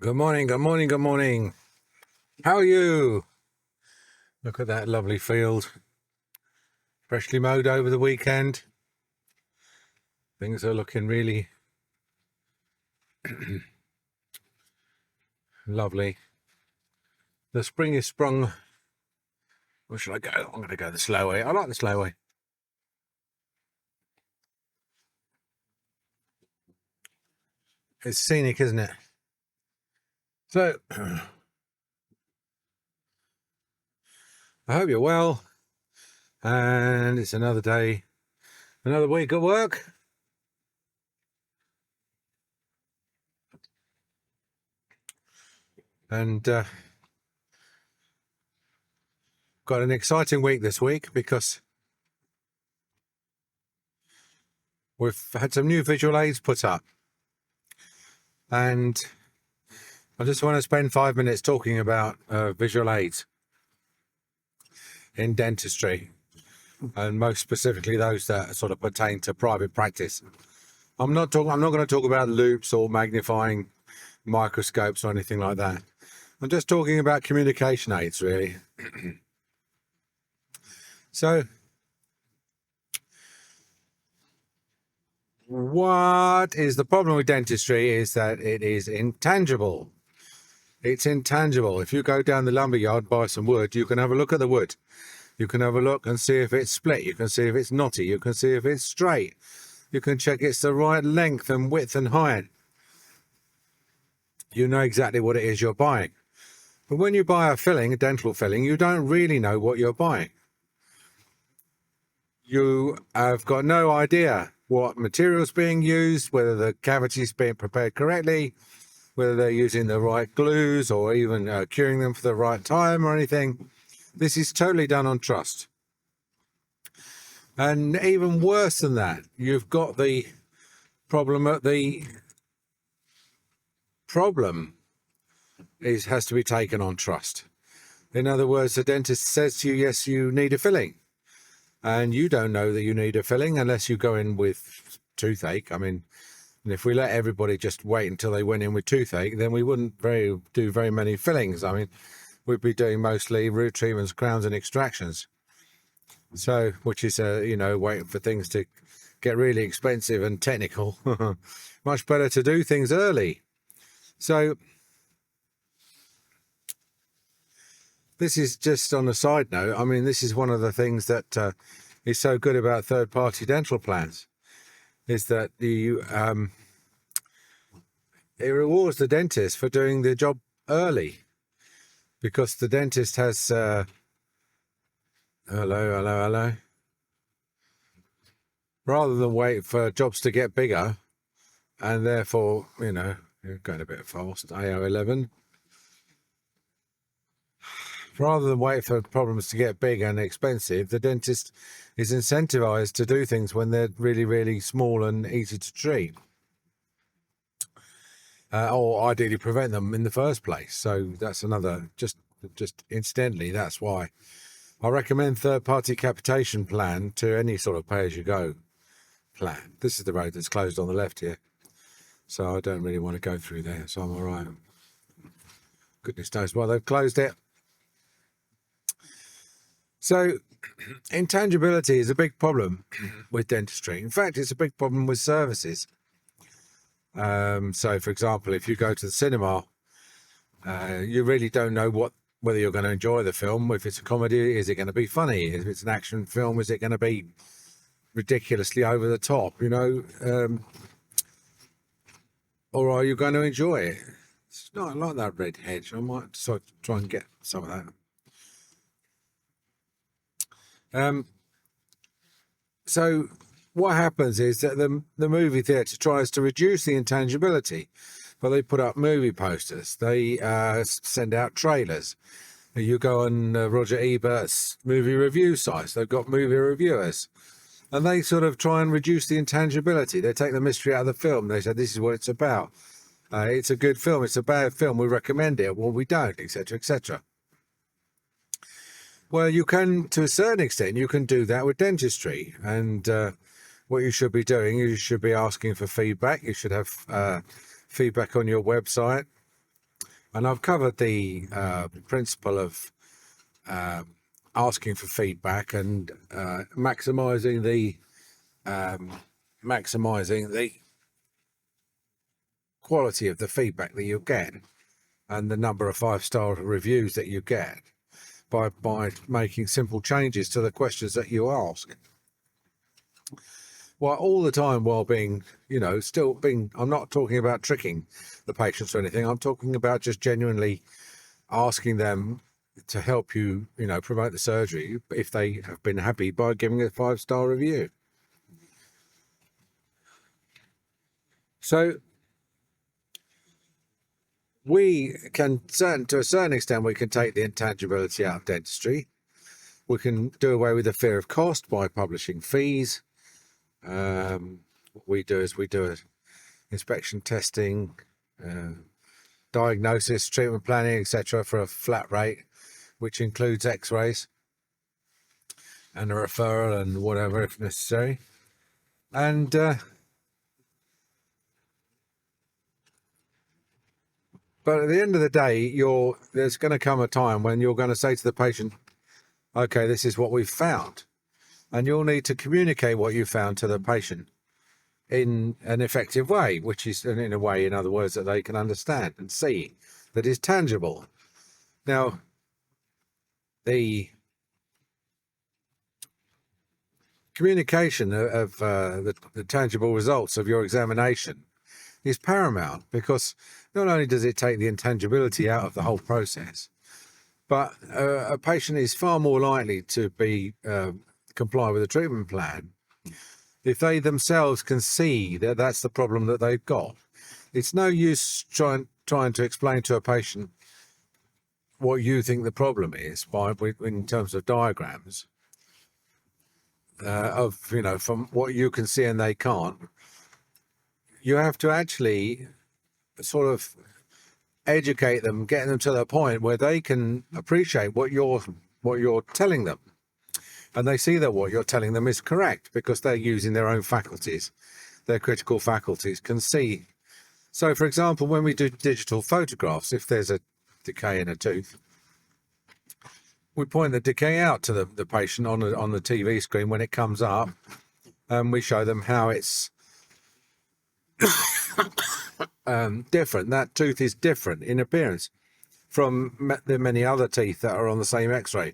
Good morning, good morning, good morning. How are you? Look at that lovely field. Freshly mowed over the weekend. Things are looking really lovely. The spring is sprung. Where should I go? I'm going to go the slow way. I like the slow way. It's scenic, isn't it? So, I hope you're well. And it's another day, another week at work. And got an exciting week this week because we've had some new visual aids put up. And I just want to spend 5 minutes talking about visual aids in dentistry, and most specifically those that sort of pertain to private practice. I'm not going to talk about loupes or magnifying microscopes or anything like that. I'm just talking about communication aids, really. So, what is the problem with dentistry is that it is intangible. It's intangible. If you go down the lumberyard, buy some wood, you can have a look at the wood. You can have a look and see if it's split. You can see if it's knotty. You can see if it's straight. You can check it's the right length and width and height. You know exactly what it is you're buying. But when you buy a filling, a dental filling, you don't really know what you're buying. You have got no idea what material's being used, whether the cavity's being prepared correctly, whether they're using the right glues or even curing them for the right time or anything. This is totally done on trust. And even worse than that, you've got the problem at the problem has to be taken on trust. In other words, the dentist says to you, yes, you need a filling. And you don't know that you need a filling unless you go in with toothache. I mean, if we let everybody just wait until they went in with toothache, then we wouldn't do very many fillings. I mean, we'd be doing mostly root treatments, crowns and extractions. So, which is, waiting for things to get really expensive and technical. Much better to do things early. So, this is just on a side note. I mean, this is one of the things that is so good about third-party dental plans, is that it rewards the dentist for doing the job early, because the dentist has hello. Rather than wait for jobs to get bigger, and therefore, you're going a bit fast, AO11. Rather than wait for problems to get big and expensive, the dentist is incentivized to do things when they're really, really small and easy to treat. Or ideally prevent them in the first place. So that's another, just incidentally, that's why I recommend third-party capitation plan to any sort of pay-as-you-go plan. This is the road that's closed on the left here, so I don't really want to go through there, so I'm all right. Goodness knows why they've closed it. So, intangibility is a big problem with dentistry. In fact, it's a big problem with services. So, for example, if you go to the cinema, you really don't know whether you're going to enjoy the film. If it's a comedy, is it going to be funny? If it's an action film, is it going to be ridiculously over the top? Or are you going to enjoy it? It's not like that red hedge. I might try and get some of that. So what happens is that the movie theatre tries to reduce the intangibility, but they put up movie posters. They send out trailers. You go on Roger Ebert's movie review sites. They've got movie reviewers, and they sort of try and reduce the intangibility. They take the mystery out of the film. They say, this is what it's about. It's a good film. It's a bad film. We recommend it. Well, we don't, etc., etc. Well, you can, to a certain extent, you can do that with dentistry. And what you should be doing, you should be asking for feedback. You should have feedback on your website. And I've covered the principle of asking for feedback and maximizing the quality of the feedback that you get and the number of 5-star reviews that you get by making simple changes to the questions that you ask. Well, all the time while being, I'm not talking about tricking the patients or anything. I'm talking about just genuinely asking them to help you, promote the surgery if they have been happy by giving a 5-star review. So we can, to a certain extent, we can take the intangibility out of dentistry. We can do away with the fear of cost by publishing fees. What we do is we do inspection testing, diagnosis, treatment planning, etc. for a flat rate, which includes x-rays and a referral and whatever if necessary. And but at the end of the day, there's going to come a time when you're going to say to the patient, okay, this is what we've found. And you'll need to communicate what you found to the patient in an effective way, which is in a way, in other words, that they can understand and see, that is tangible. Now, the communication of the tangible results of your examination is paramount, because not only does it take the intangibility out of the whole process, but a patient is far more likely to be comply with a treatment plan if they themselves can see that that's the problem that they've got. It's no use trying to explain to a patient what you think the problem is in terms of diagrams from what you can see and they can't. You have to actually sort of educate them, get them to the point where they can appreciate what you're telling them, and they see that what you're telling them is correct because they're using their own faculties. Their critical faculties can see. So, for example, when we do digital photographs, if there's a decay in a tooth, we point the decay out to the patient on the TV screen when it comes up, and we show them how it's different. That tooth is different in appearance from the many other teeth that are on the same x-ray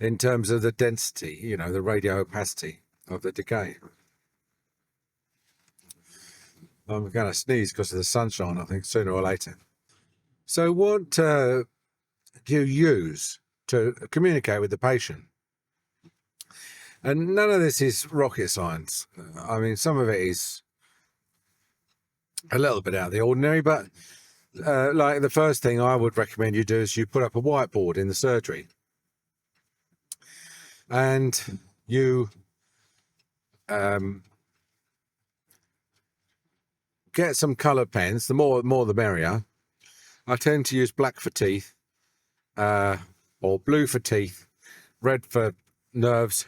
in terms of the density, the radio opacity of the decay. I'm going to sneeze because of the sunshine, I think, sooner or later. So what do you use to communicate with the patient? And none of this is rocket science. I mean, some of it is a little bit out of the ordinary, but like the first thing I would recommend you do is you put up a whiteboard in the surgery, and you get some color pens. The more the merrier. I tend to use black for teeth, or blue for teeth, red for nerves,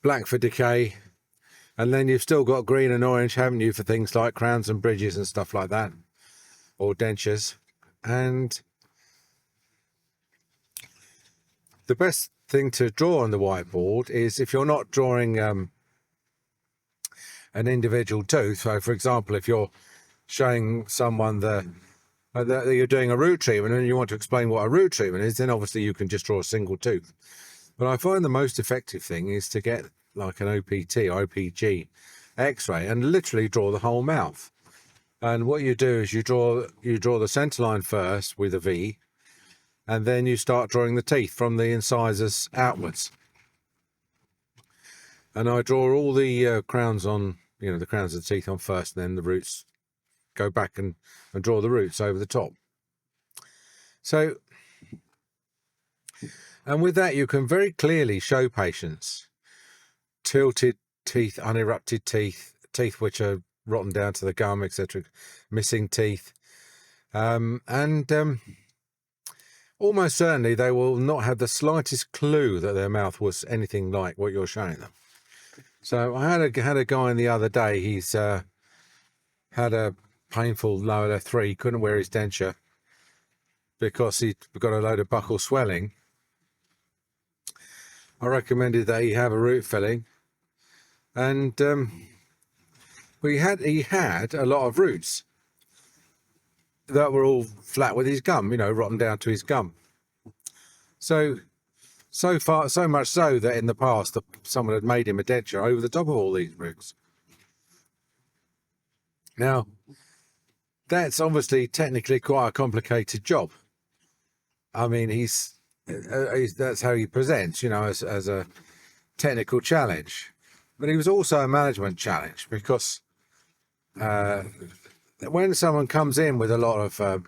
black for decay, and then you've still got green and orange, haven't you, for things like crowns and bridges and stuff like that, or dentures. And the best thing to draw on the whiteboard is, if you're not drawing an individual tooth, so for example, if you're showing someone that you're doing a root treatment and you want to explain what a root treatment is, then obviously you can just draw a single tooth. But I find the most effective thing is to get like an OPT or OPG x-ray and literally draw the whole mouth. And what you do is you draw the center line first with a V, and then you start drawing the teeth from the incisors outwards. And I draw all the crowns on, the crowns of the teeth on first, and then the roots, go back and draw the roots over the top. So, and with that, you can very clearly show patients tilted teeth, unerupted teeth, teeth which are rotten down to the gum, etc., missing teeth, and almost certainly they will not have the slightest clue that their mouth was anything like what you're showing them. So I had a guy in the other day. He's had a painful lower 3, couldn't wear his denture because he'd got a load of buccal swelling. I recommended that he have a root filling, and he had a lot of roots that were all flat with his gum, rotten down to his gum. So much so that in the past someone had made him a denture over the top of all these roots. Now, that's obviously technically quite a complicated job. I mean, that's how he presents, as a technical challenge. But he was also a management challenge, because when someone comes in with a lot of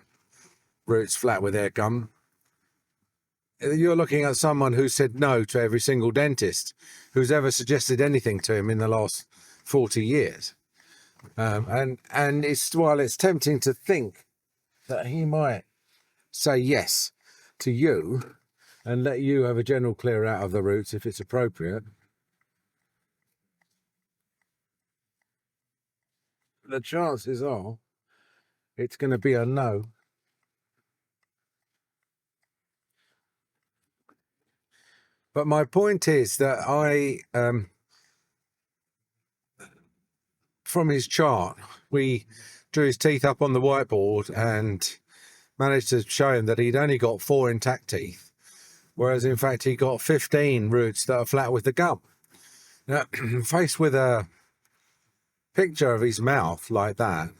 roots flat with their gum, you're looking at someone who said no to every single dentist who's ever suggested anything to him in the last 40 years. And while it's tempting to think that he might say yes to you and let you have a general clear out of the roots if it's appropriate, the chances are it's going to be a no. But my point is that I, from his chart, we drew his teeth up on the whiteboard and managed to show him that he'd only got 4 intact teeth, whereas in fact he got 15 roots that are flat with the gum. Now, faced with a picture of his mouth like that,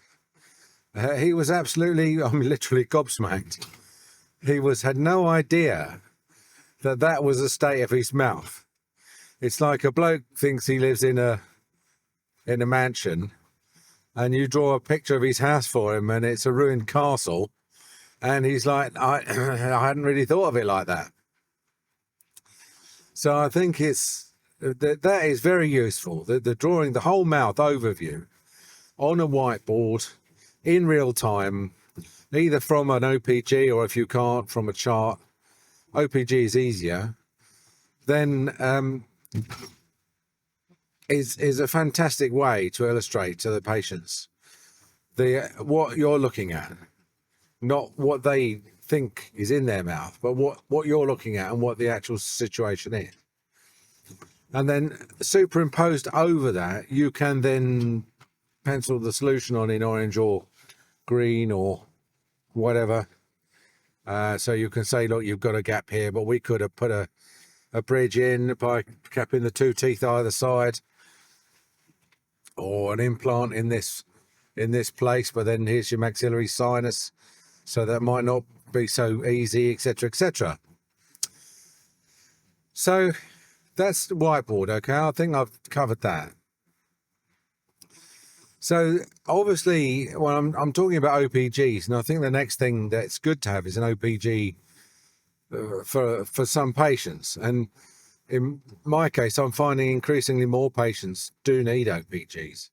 he was absolutely, literally gobsmacked. He had no idea that was the state of his mouth. It's like a bloke thinks he lives in a mansion, and you draw a picture of his house for him and it's a ruined castle, and he's like, I hadn't really thought of it like that. So I think that is very useful, the drawing the whole mouth overview on a whiteboard in real time, either from an OPG or, if you can't, from a chart. OPG is easier. Then is a fantastic way to illustrate to the patients what you're looking at, not what they think is in their mouth, but what you're looking at and what the actual situation is. And then superimposed over that, you can then pencil the solution on in orange or green or whatever. So you can say, look, you've got a gap here, but we could have put a bridge in by capping the 2 teeth either side, or an implant in this place, but then here's your maxillary sinus, so that might not be so easy, etc., etc. So that's the whiteboard. Okay, I think I've covered that. So obviously, well, I'm talking about OPGs, and I think the next thing that's good to have is an OPG for some patients. And in my case, I'm finding increasingly more patients do need OPGs,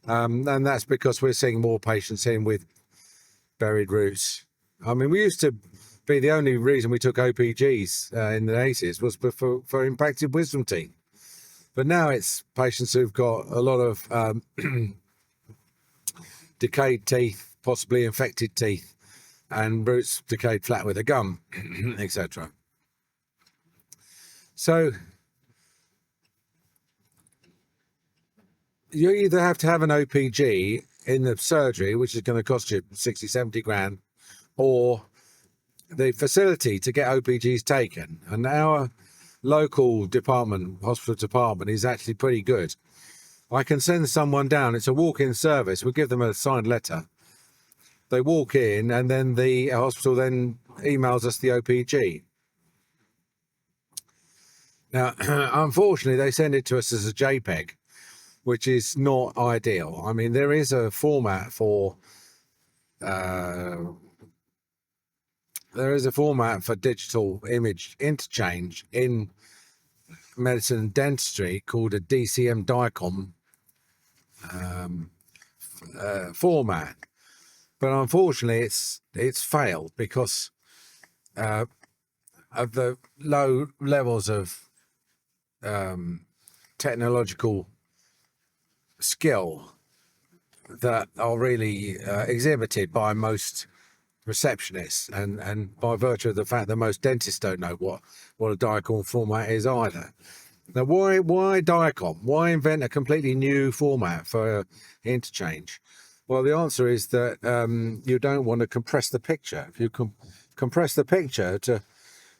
and that's because we're seeing more patients in with buried roots. I mean, we used to be, the only reason we took OPGs in the 80s was for impacted wisdom teeth. But now it's patients who've got a lot of decayed teeth, possibly infected teeth, and roots decayed flat with a gum, etc. So you either have to have an OPG in the surgery, which is going to cost you 60, 70 grand, or the facility to get OPGs taken. And our local hospital department, is actually pretty good. I can send someone down. It's a walk-in service. We give them a signed letter. They walk in, and then the hospital then emails us the OPG. Now, unfortunately, they send it to us as a JPEG, which is not ideal. I mean, there is a format for digital image interchange in medicine and dentistry called a DCM DICOM format, but unfortunately it's failed because of the low levels of technological skill that are really exhibited by most receptionists, and by virtue of the fact that most dentists don't know what a Diacom format is either. Now, why Diacom? Why invent a completely new format for interchange? Well, the answer is that you don't want to compress the picture. If you compress the picture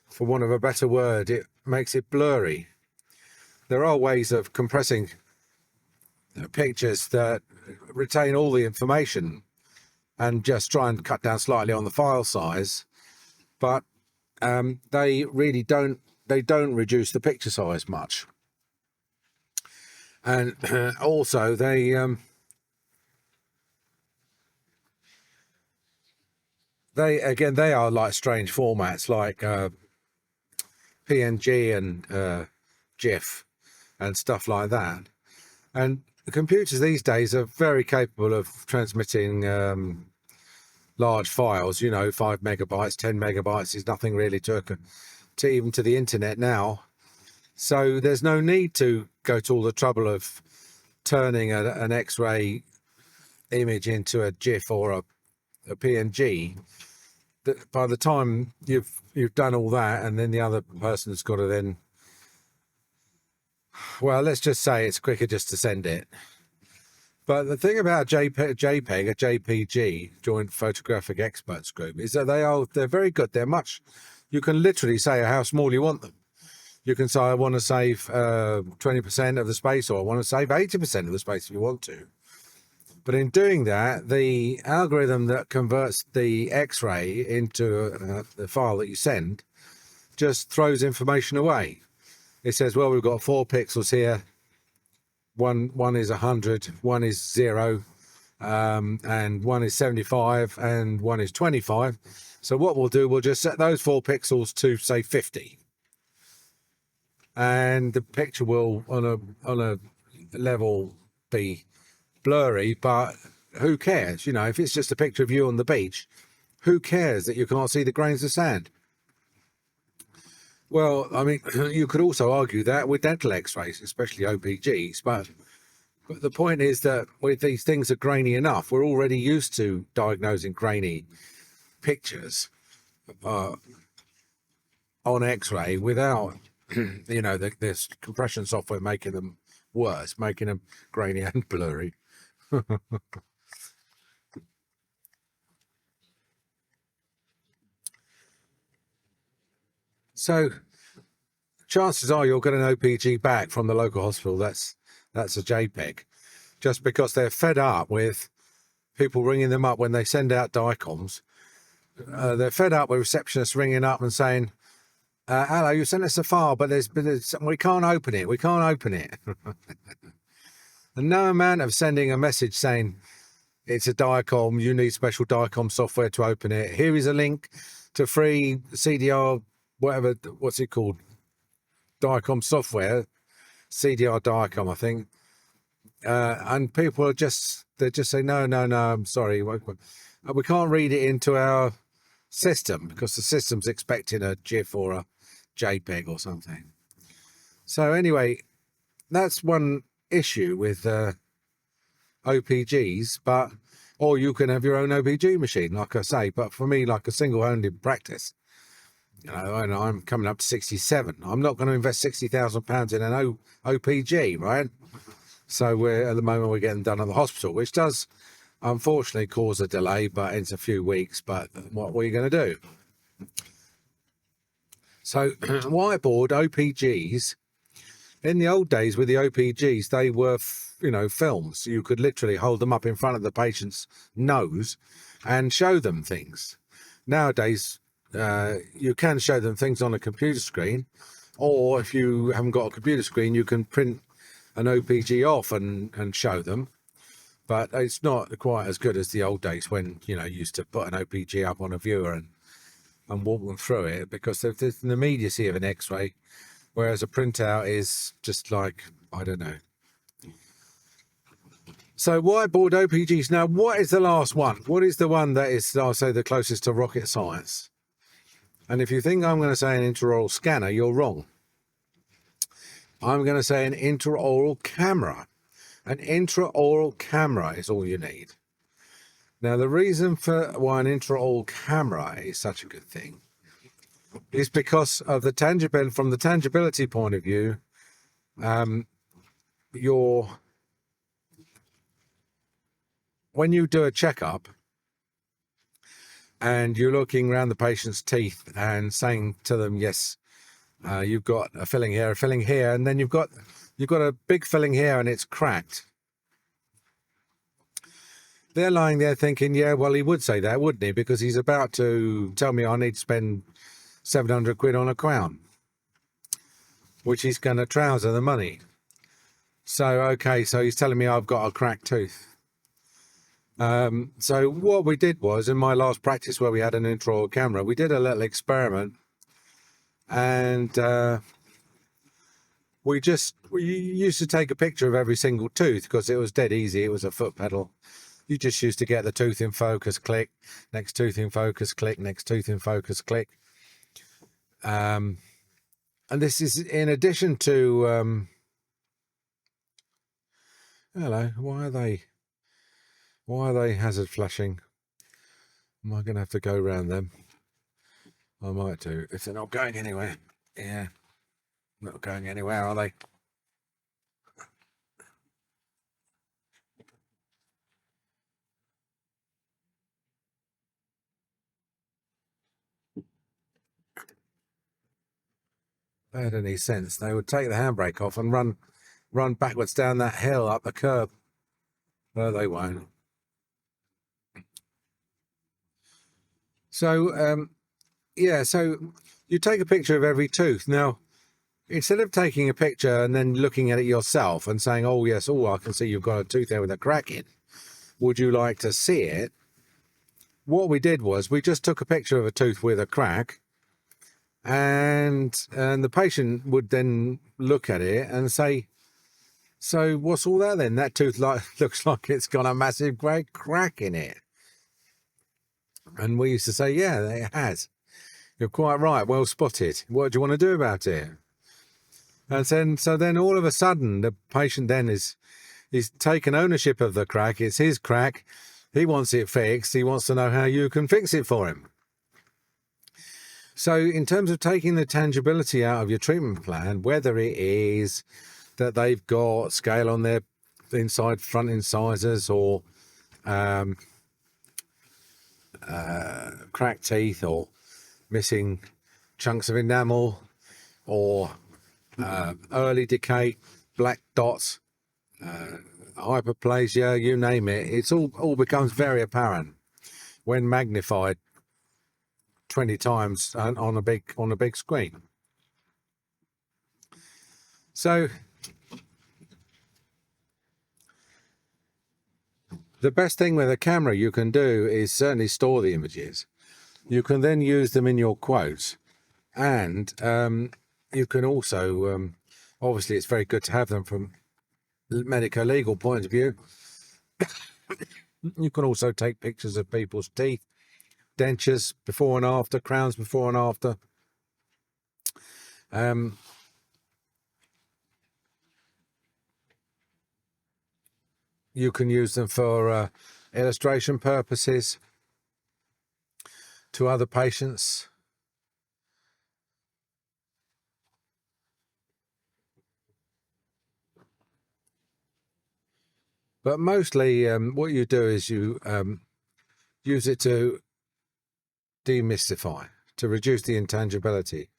for want of a better word, it makes it blurry. There are ways of compressing pictures that retain all the information and just try and cut down slightly on the file size, but they really don't reduce the picture size much. And also they are like strange formats like PNG and GIF and stuff like that. And the computers these days are very capable of transmitting large files, 5 megabytes, 10 megabytes is nothing really to even to the internet now. So there's no need to go to all the trouble of turning an X-ray image into a GIF or a PNG. By the time you've done all that, and then the other person's got to then, well, let's just say it's quicker just to send it. But the thing about a JPG, Joint Photographic Experts Group, is that they're very good. You can literally say how small you want them. You can say, I want to save 20% of the space, or I want to save 80% of the space if you want to. But in doing that, the algorithm that converts the X-ray into the file that you send just throws information away. It says, well, we've got 4 pixels here. One is 100, one is 0, and one is 75, and one is 25. So what we'll do, we'll just set those 4 pixels to, say, 50. And the picture will, on a level, be blurry, but who cares? If it's just a picture of you on the beach, who cares that you can't see the grains of sand? Well, I mean, you could also argue that with dental X-rays, especially OPGs, but the point is that with these things are grainy enough, we're already used to diagnosing grainy pictures on X-ray without, this compression software making them worse, making them grainy and blurry. So chances are you'll get an OPG back from the local hospital that's a JPEG, just because they're fed up with people ringing them up when they send out DICOMs. They're fed up with receptionists ringing up and saying, hello, you sent us a file, but we can't open it. We can't open it. And no amount of sending a message saying it's a DICOM, you need special DICOM software to open it. Here is a link to free CDR, what's it called? DICOM software, CDR DICOM, I think. And people they just say, no, I'm sorry. We can't read it into our system because the system's expecting a GIF or a JPEG or something. So anyway, that's one issue with OPGs, or you can have your own OPG machine, like I say. But for me, like a single-handed practice, and I'm coming up to 67. I'm not going to invest £60,000 in an OPG, right? So at the moment we're getting done at the hospital, which does unfortunately cause a delay, but it's a few weeks. But what are you going to do? So whiteboard OPGs, in the old days with the OPGs, they were, films. You could literally hold them up in front of the patient's nose and show them things. Nowadays, you can show them things on a computer screen, or if you haven't got a computer screen, you can print an OPG off and show them. But it's not quite as good as the old days when, you used to put an OPG up on a viewer and walk them through it, because there's an immediacy of an X-ray, whereas a printout is just like, I don't know. So whiteboard OPGs. Now, what is the last one? What is the one that is, I'll say, the closest to rocket science? And if you think I'm going to say an intraoral scanner, you're wrong. I'm going to say an intraoral camera. An intraoral camera is all you need. Now, the reason for why an intraoral camera is such a good thing is because of the from the tangibility point of view. When you do a checkup and you're looking around the patient's teeth and saying to them, yes, you've got a filling here, and then you've got a big filling here and it's cracked. They're lying there thinking, yeah, well, he would say that, wouldn't he? Because he's about to tell me I need to spend 700 quid on a crown, which is going to trouser the money. So, okay, so he's telling me I've got a cracked tooth. So what we did was, in my last practice where we had an intraoral camera, we did a little experiment, and we used to take a picture of every single tooth because it was dead easy. It was a foot pedal. You just used to get the tooth in focus, click, next tooth in focus, click, next tooth in focus, click. And this is in addition to, hello, why are they hazard flashing? Am I going to have to go around them? I might do, if they're not going anywhere. Yeah, not going anywhere, are they? If they had any sense, they would take the handbrake off and run backwards down that hill up the curb. No, they won't. So, yeah, so you take a picture of every tooth. Now, instead of taking a picture and then looking at it yourself and saying, oh, yes, oh, I can see you've got a tooth there with a crack in. Would you like to see it? What we did was we just took a picture of a tooth with a crack, and the patient would then look at it and say, so what's all that then? That tooth looks like it's got a massive great crack in it. And we used to say, yeah, it has. You're quite right. Well spotted. What do you want to do about it? And then all of a sudden, the patient then is taken ownership of the crack. It's his crack. He wants it fixed. He wants to know how you can fix it for him. So in terms of taking the tangibility out of your treatment plan, whether it is that they've got scale on their front incisors, or cracked teeth, or missing chunks of enamel, or early decay, black dots, hyperplasia, you name it, it's all becomes very apparent when magnified 20 times on a big screen. So the best thing with a camera you can do is certainly store the images. You can then use them in your quotes, and you can also, obviously it's very good to have them from medico-legal point of view. You can also take pictures of people's teeth, dentures before and after, crowns before and after. You can use them for illustration purposes to other patients. But mostly what you do is you use it to demystify, to reduce the intangibility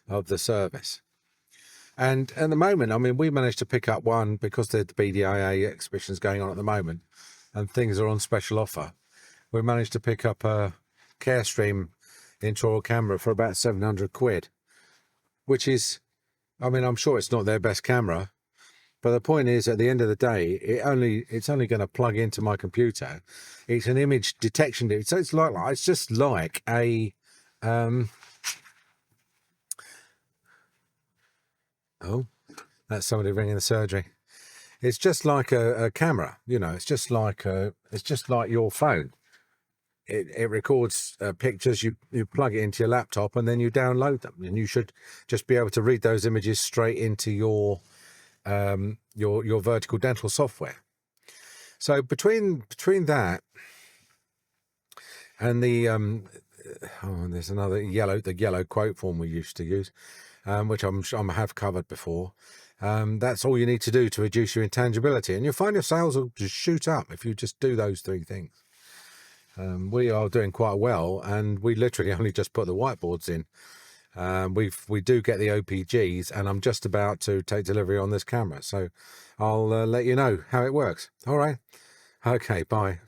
of the service. And at the moment, I mean, we managed to pick up one because the BDIA exhibition's going on at the moment and things are on special offer. We managed to pick up a Carestream intraoral camera for about 700 quid, which is, I mean, I'm sure it's not their best camera, but the point is, at the end of the day, it's only going to plug into my computer. It's an image detection. So it's just like a oh, that's somebody ringing the surgery. It's just like a camera, you know. It's just like your phone. It records pictures. You plug it into your laptop and then you download them, and you should just be able to read those images straight into your your vertical dental software. So between that and there's another the yellow quote form we used to use, which I have covered before. That's all you need to do to reduce your intangibility, and you'll find your sales will just shoot up if you just do those 3 things. We are doing quite well, and we literally only just put the whiteboards in. We do get the OPGs, and I'm just about to take delivery on this camera, so I'll let you know how it works. All right. Okay, bye.